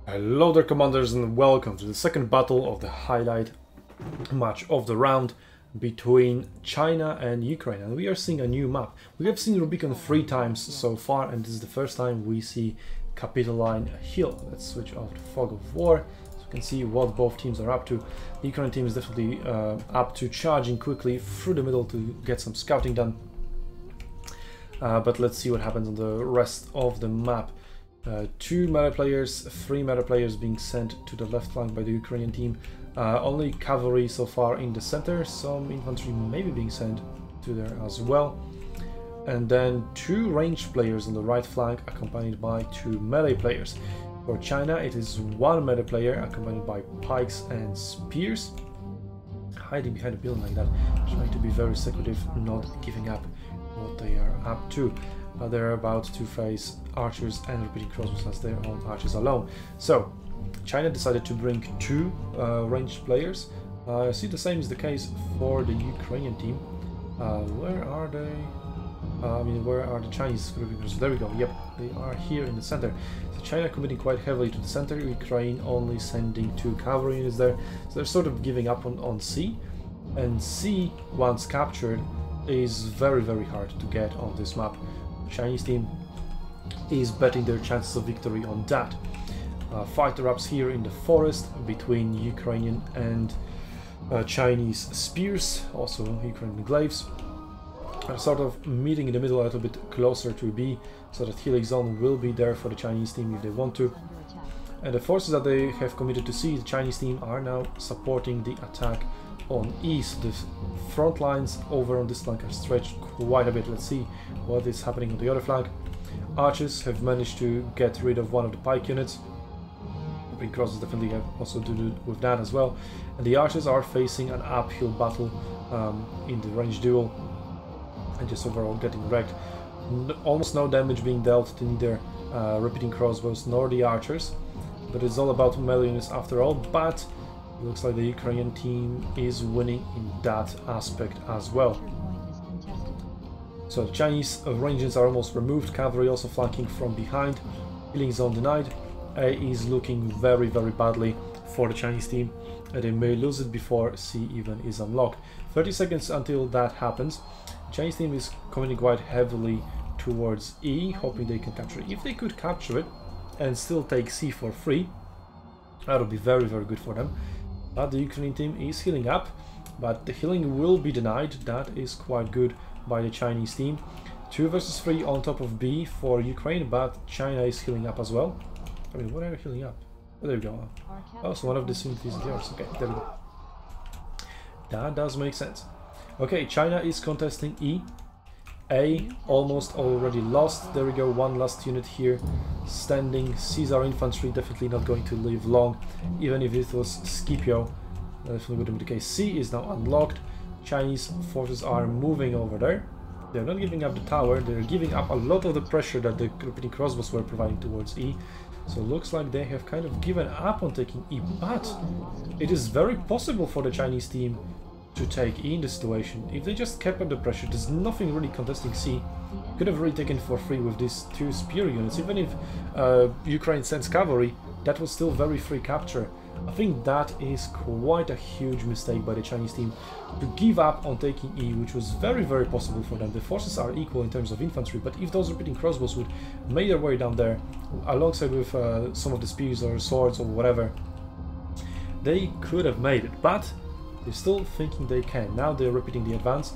Hello there, commanders, and welcome to the second battle of the highlight match of the round between China and Ukraine. And we are seeing a new map. We have seen Rubicon 3 times so far, and this is the first time we see Capitoline Hill. Let's switch off the fog of war so we can see what both teams are up to. The Ukraine team is definitely up to charging quickly through the middle to get some scouting done. But let's see what happens on the rest of the map. 2 melee players, 3 melee players being sent to the left flank by the Ukrainian team. Only cavalry so far in the center, some infantry maybe being sent to there as well. And then 2 ranged players on the right flank accompanied by 2 melee players. For China it is 1 melee player accompanied by pikes and spears, hiding behind a building like that, trying to be very secretive, not giving up what they are up to. They're about to face archers and repeating crossbows as their own archers alone. So China decided to bring 2 ranged players. I see the same is the case for the Ukrainian team. Where are they? Where are the Chinese repeating crossbows? There we go. Yep, they are here in the center. So China committing quite heavily to the center. Ukraine only sending 2 cavalry units there. So they're sort of giving up on C. And C, once captured, is very hard to get on this map. Chinese team is betting their chances of victory on that. Fight erupts here in the forest between Ukrainian and Chinese spears, also Ukrainian glaives, sort of meeting in the middle a little bit closer to B, so that helix zone will be there for the Chinese team if they want to. And the forces that they have committed to C, the Chinese team, are now supporting the attack on east. The front lines over on this flank are stretched quite a bit. Let's see what is happening on the other flank. Archers have managed to get rid of one of the pike units. Big crosses definitely have also to do with that as well. And the archers are facing an uphill battle in the range duel and just overall getting wrecked. Almost no damage being dealt to neither repeating crossbows nor the archers, but it's all about melee units after all. But it looks like the Ukrainian team is winning in that aspect as well. So the Chinese ranges are almost removed, cavalry also flanking from behind, healing zone denied. A is looking very badly for the Chinese team, and they may lose it before C even is unlocked. 30 seconds until that happens. The Chinese team is coming quite heavily towards E, hoping they can capture it. If they could capture it and still take C for free, that would be very good for them. But the Ukrainian team is healing up, but the healing will be denied. That is quite good by the Chinese team. 2 versus 3 on top of B for Ukraine, but China is healing up as well. What are you healing up? Oh, there we go. Oh, so one of these units is yours. Okay, there we go. That does make sense. Okay, China is contesting E. A almost already lost. There we go, 1 last unit here standing. Caesar infantry definitely not going to live long, even if it was Scipio. Definitely wouldn't be the case. C is now unlocked. Chinese forces are moving over there. They're not giving up the tower, they're giving up a lot of the pressure that the repeating crossbows were providing towards E. So it looks like they have kind of given up on taking E, but it is very possible for the Chinese team to take E in this situation. If they just kept up the pressure, there's nothing really contesting C. Could have really taken for free with these 2 spear units. Even if Ukraine sends cavalry, that was still very free capture. I think that is quite a huge mistake by the Chinese team to give up on taking E, which was very possible for them. The forces are equal in terms of infantry, but if those repeating crossbows would make their way down there alongside with some of the spears or swords or whatever, they could have made it. But they're still thinking they can. Now they're repeating the advance,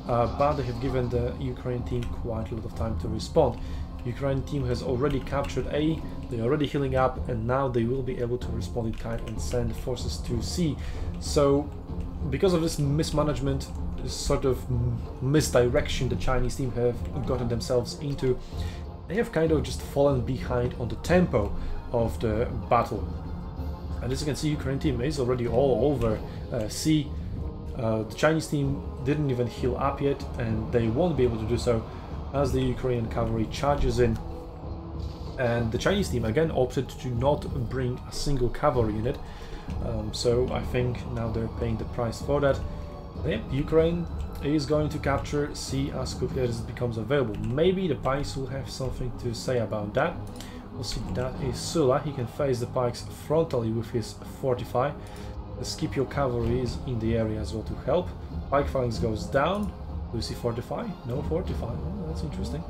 but they have given the Ukrainian team quite a lot of time to respond. Ukrainian team has already captured A, they're already healing up, and now they will be able to respond in kind and send forces to C. So because of this mismanagement, this sort of misdirection the Chinese team have gotten themselves into, they have kind of just fallen behind on the tempo of the battle. And as you can see, Ukrainian team is already all over C. The Chinese team didn't even heal up yet, and they won't be able to do so as the Ukrainian cavalry charges in. And the Chinese team again opted to not bring a single cavalry unit, so I think now they're paying the price for that. Yep, Ukraine is going to capture C as quickly as it becomes available. Maybe the Pikes will have something to say about that. We'll see, that is Sula. He can face the pikes frontally with his fortify. The Scipio cavalry is in the area as well to help. Pike phalanx goes down. Do you see fortify? No fortify. Oh, that's interesting.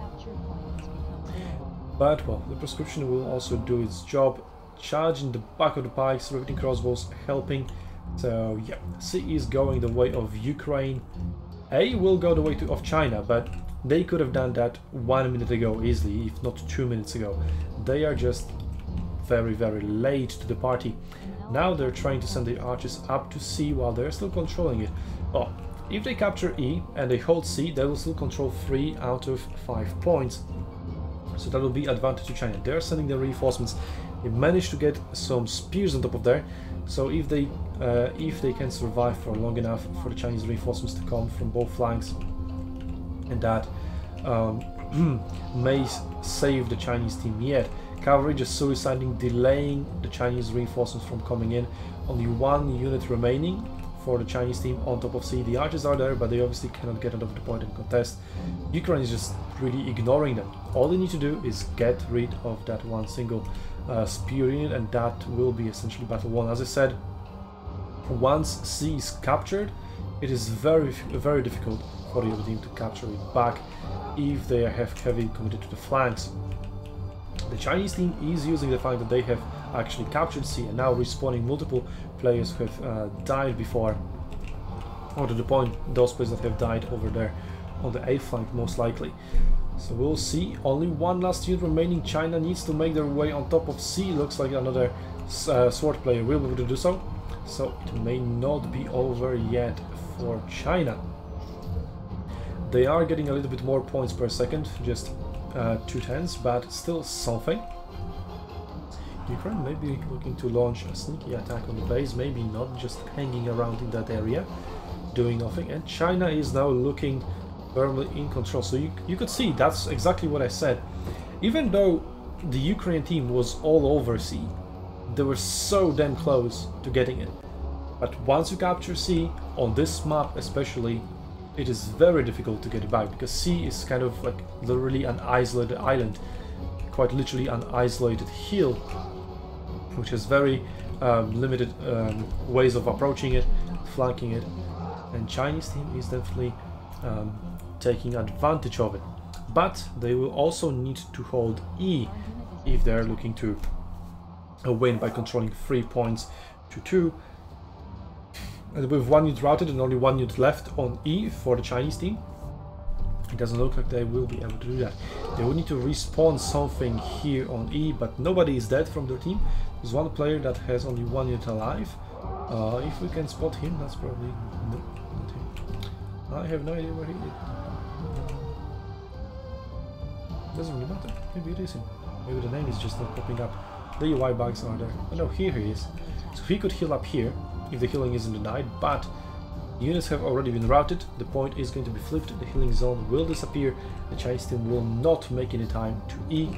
But, well, the prescription will also do its job. Charging the back of the pikes, riveting crossbows helping. So, yeah, C is going the way of Ukraine. A will go the way of China, but they could have done that 1 minute ago easily, if not 2 minutes ago. They are just very, very late to the party. Now they're trying to send their archers up to C while they're still controlling it. Oh, if they capture E and they hold C, they will still control 3 out of 5 points. So that will be advantage to China. They're sending their reinforcements. They managed to get some spears on top of there. So if they can survive for long enough for the Chinese reinforcements to come from both flanks, and that may save the Chinese team yet. Cavalry just suiciding, delaying the Chinese reinforcements from coming in. Only 1 unit remaining for the Chinese team on top of C. The archers are there, but they obviously cannot get out of the point and contest. Ukraine is just really ignoring them. All they need to do is get rid of that one single spear unit, and that will be essentially battle won. As I said, once C is captured, it is very, very difficult for the other team to capture it back if they have heavily committed to the flanks. The Chinese team is using the fact that they have actually captured C and now respawning multiple players who have died before, or to the point those players that have died over there on the A flank most likely. So we'll see. Only 1 last unit remaining. China needs to make their way on top of C. Looks like another sword player will be able to do so. So it may not be over yet for China. They are getting a little bit more points per second, just 2/10, but still something. Ukraine may be looking to launch a sneaky attack on the base, maybe not, just hanging around in that area, doing nothing. And China is now looking firmly in control. So you could see, that's exactly what I said. Even though the Ukrainian team was all over C, they were so damn close to getting it. But once you capture C, on this map especially, it is very difficult to get it back, because C is kind of like literally an isolated island, quite literally an isolated hill, which has very limited ways of approaching it, flanking it, and Chinese team is definitely taking advantage of it. But they will also need to hold E if they're looking to win by controlling 3 points to 2. And with 1 unit routed and only 1 unit left on E for the Chinese team, it doesn't look like they will be able to do that. They will need to respawn something here on E, but nobody is dead from their team. There's 1 player that has only 1 unit alive. If we can spot him, that's probably... no, not him. I have no idea where he is. Doesn't really matter. Maybe it is him. Maybe the name is just not popping up. The UI bugs are there. Oh no, here he is. So he could heal up here if the healing isn't denied, but units have already been routed. The point is going to be flipped. The healing zone will disappear. The Chinese team will not make any time to E.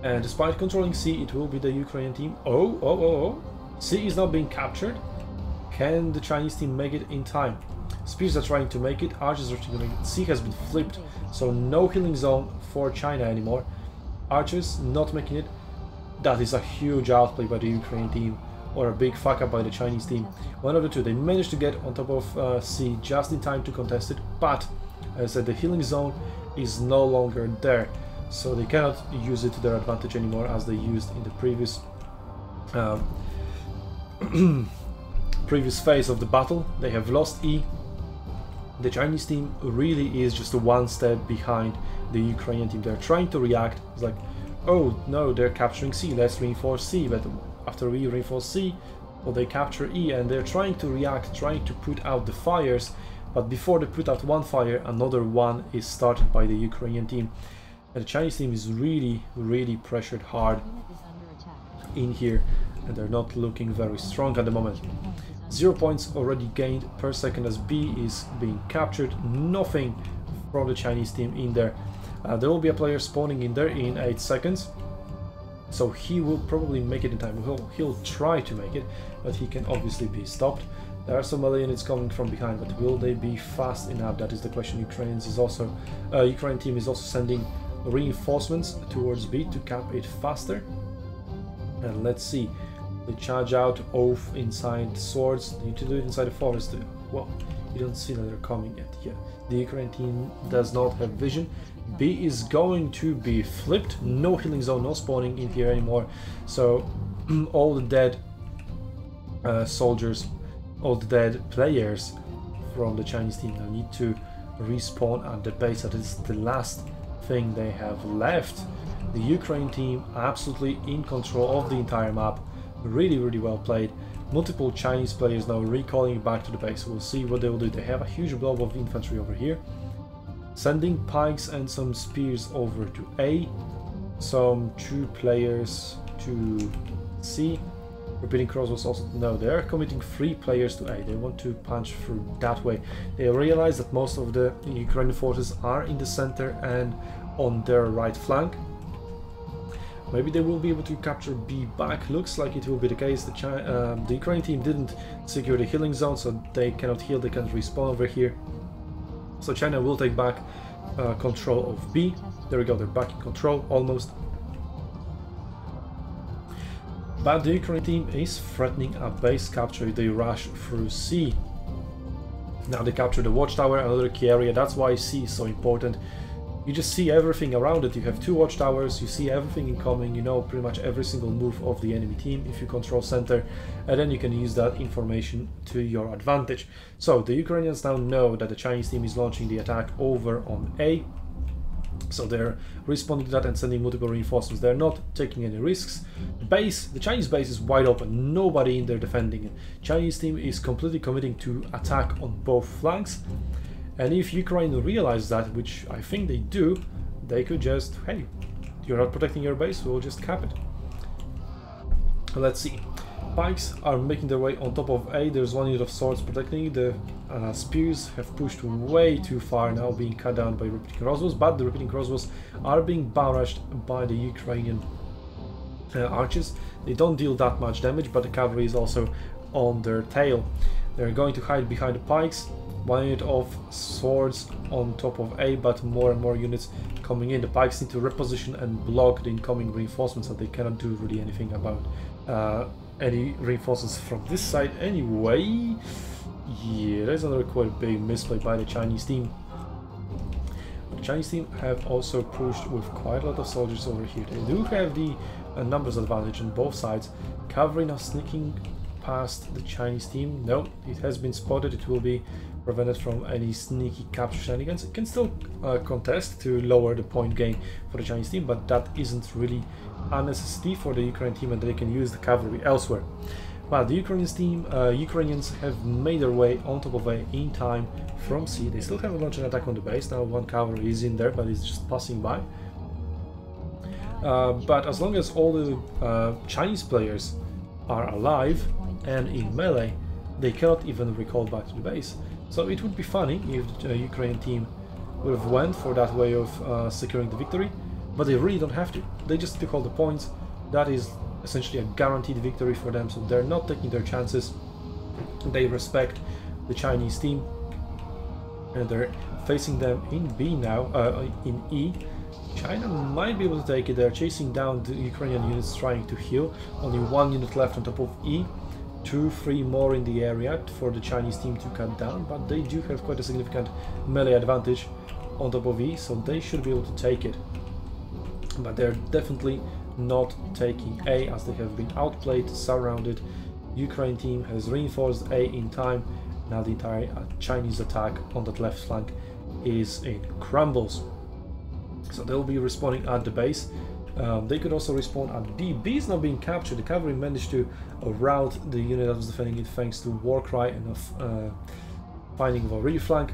And despite controlling C, it will be the Ukrainian team. Oh. C is now being captured. Can the Chinese team make it in time? Spears are trying to make it. Archers are trying to make it. C has been flipped. So no healing zone for China anymore. Archers not making it. That is a huge outplay by the Ukrainian team, or a big fuck up by the Chinese team. One of the two. They managed to get on top of C just in time to contest it, but as I said, the healing zone is no longer there, so they cannot use it to their advantage anymore as they used in the previous previous phase of the battle. They have lost E. The Chinese team really is just 1 step behind the Ukrainian team. They're trying to react. It's like, oh no, they're capturing C, let's reinforce C, but after we reinforce C, well, they capture E, and they're trying to react, trying to put out the fires, but before they put out 1 fire, another one is started by the Ukrainian team. And the Chinese team is really pressured hard in here, and they're not looking very strong at the moment. 0 points already gained per second as B is being captured. Nothing from the Chinese team in there. There will be a player spawning in there in 8 seconds, so he will probably make it in time. He'll try to make it, but he can obviously be stopped. There are some melee units coming from behind, but will they be fast enough? That is the question. Ukrainian team is also sending reinforcements towards B to cap it faster. And let's see, they charge out off inside swords. They need to do it inside the forest. Well, you don't see that they're coming yet. Yeah, the Ukraine team does not have vision. B is going to be flipped. No healing zone, no spawning in here anymore. So all the dead soldiers, all the dead players from the Chinese team now need to respawn at the base. That is the last thing they have left. The Ukraine team absolutely in control of the entire map. Really, really well played. Multiple Chinese players now recalling back to the base. We'll see what they will do. They have a huge blob of infantry over here. Sending pikes and some spears over to A. Some 2 players to C. Repeating crossbows also. No, they are committing 3 players to A. They want to punch through that way. They realize that most of the Ukrainian forces are in the center and on their right flank. Maybe they will be able to capture B back. Looks like it will be the case. The Ukrainian team didn't secure the healing zone, so they cannot heal, they can't respawn over here. So China will take back control of B. There we go, they're back in control, almost. But the Ukrainian team is threatening a base capture if they rush through C. Now they capture the watchtower, another key area. That's why C is so important. You just see everything around it. You have 2 watchtowers, you see everything incoming, you know pretty much every single move of the enemy team if you control center, and then you can use that information to your advantage. So the Ukrainians now know that the Chinese team is launching the attack over on A, so they're responding to that and sending multiple reinforcements. They're not taking any risks. The Chinese base is wide open, nobody in there defending it. Chinese team is completely committing to attack on both flanks. And if Ukraine realizes that, which I think they do, they could just, hey, you're not protecting your base, we'll just cap it. Let's see. Pikes are making their way on top of A. There's 1 unit of swords protecting it. The spears have pushed way too far, now being cut down by repeating crossbows, but the repeating crossbows are being barraged by the Ukrainian archers. They don't deal that much damage, but the cavalry is also on their tail. They're going to hide behind the pikes. 1 unit of swords on top of A, but more and more units coming in. The pikes need to reposition and block the incoming reinforcements, so they cannot do really anything about any reinforcements from this side anyway. Yeah, there's another quite big misplay by the Chinese team. The Chinese team have also pushed with quite a lot of soldiers over here. They do have the numbers advantage on both sides. Cavalry now sneaking past the Chinese team. No, it has been spotted. It will be prevented from any sneaky capture shenanigans. It can still contest to lower the point gain for the Chinese team, but that isn't really a necessity for the Ukrainian team, and they can use the cavalry elsewhere. Well, the Ukrainians have made their way on top of A in time from C. They still haven't launched an attack on the base. Now 1 cavalry is in there, but it's just passing by. But as long as all the Chinese players are alive and in melee, they cannot even recall back to the base. So it would be funny if the Ukrainian team would have went for that way of securing the victory, but they really don't have to. They just took all the points. That is essentially a guaranteed victory for them, so they're not taking their chances. They respect the Chinese team, and they're facing them in B now, in E. China might be able to take it. They're chasing down the Ukrainian units trying to heal. Only 1 unit left on top of E. 2-3 more in the area for the Chinese team to cut down, but they do have quite a significant melee advantage on top of E, so they should be able to take it. But they're definitely not taking A, as they have been outplayed, surrounded. Ukraine team has reinforced A in time. Now the entire Chinese attack on that left flank is in crumbles. So they'll be respawning at the base. They could also respawn at B. B is now being captured. The cavalry managed to rout the unit that was defending it thanks to Warcry and finding of a reflank.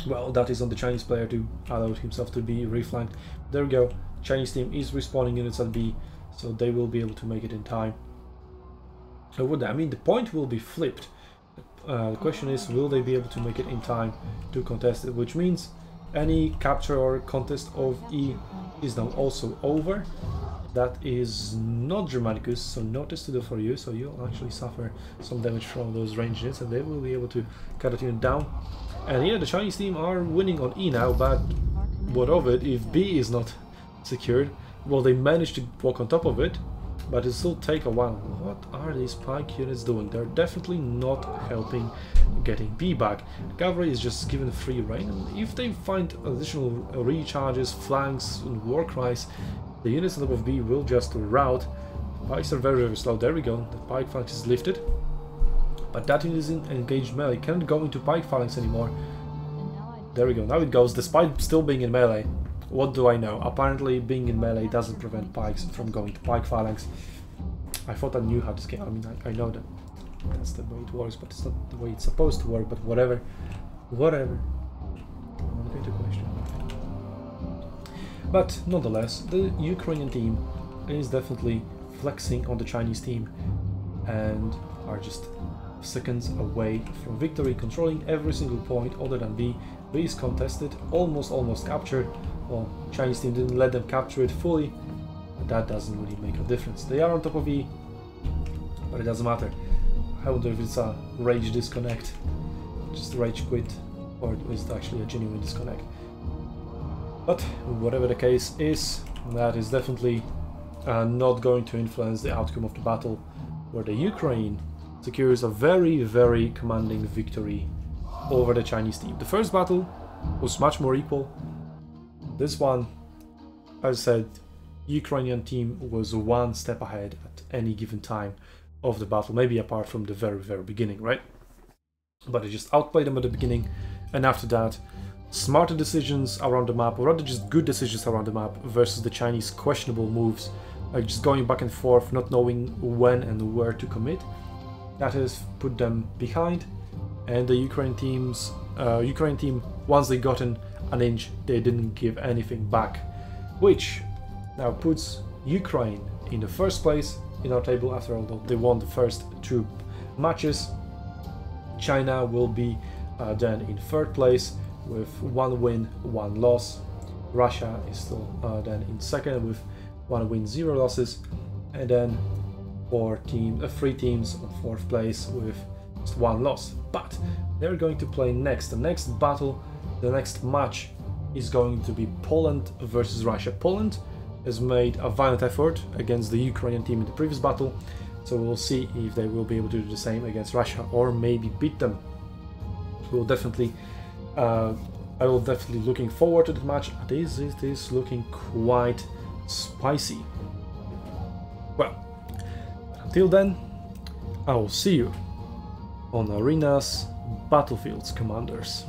Well, that is on the Chinese player to allow himself to be reflanked. There we go. Chinese team is respawning units at B, so they will be able to make it in time. So I mean, the point will be flipped. The question is, will they be able to make it in time to contest it? Which means any capture or contest of E is now also over. That is not Germanicus, so notice to do for you, so you'll actually suffer some damage from those ranged units, and they will be able to cut a unit down. And yeah, the Chinese team are winning on E now, but what of it if B is not secured? Well, they managed to walk on top of it, but it still take a while. What are these pike units doing? They're definitely not helping getting B back. Cavalry is just given free rein, and if they find additional recharges, flanks, and war cries, the units on top of B will just rout. Pikes are very, very slow. There we go. The pike phalanx is lifted, but that unit is engaged melee. Can't go into pike phalanx anymore. There we go. Now it goes, despite still being in melee. What do I know? Apparently being in melee doesn't prevent pikes from going to pike phalanx. I thought I knew how this game. I mean, I know that that's the way it works, but it's not the way it's supposed to work. But whatever, whatever. I'm not going to question. But nonetheless, the Ukrainian team is definitely flexing on the Chinese team and are just seconds away from victory, controlling every single point other than B. B is contested, almost captured. Well, Chinese team didn't let them capture it fully, but that doesn't really make a difference. They are on top of E, but it doesn't matter. I wonder if it's a rage disconnect, just rage quit, or is it actually a genuine disconnect. But whatever the case is, that is definitely not going to influence the outcome of the battle, where the Ukraine secures a very, very commanding victory over the Chinese team. The first battle was much more equal. This one, as I said, Ukrainian team was one step ahead at any given time of the battle, maybe apart from the very, very beginning, right? But I just outplayed them at the beginning, and after that, smarter decisions around the map, or rather just good decisions around the map, versus the Chinese questionable moves, like just going back and forth, not knowing when and where to commit. That has put them behind, and the Ukraine team, once they gotten an inch, they didn't give anything back, which now puts Ukraine in the first place in our table. After all, they won the first two matches. China will be then in third place with 1 win, 1 loss. Russia is still then in second with 1 win, 0 losses, and then three teams on fourth place with just 1 loss. But they're going to play next. The next battle, the next match is going to be Poland versus Russia. Poland has made a valiant effort against the Ukrainian team in the previous battle, so we'll see if they will be able to do the same against Russia or maybe beat them. We'll definitely I will definitely looking forward to the match. It is looking quite spicy. Well, until then, I will see you on Arena's Battlefields, Commanders.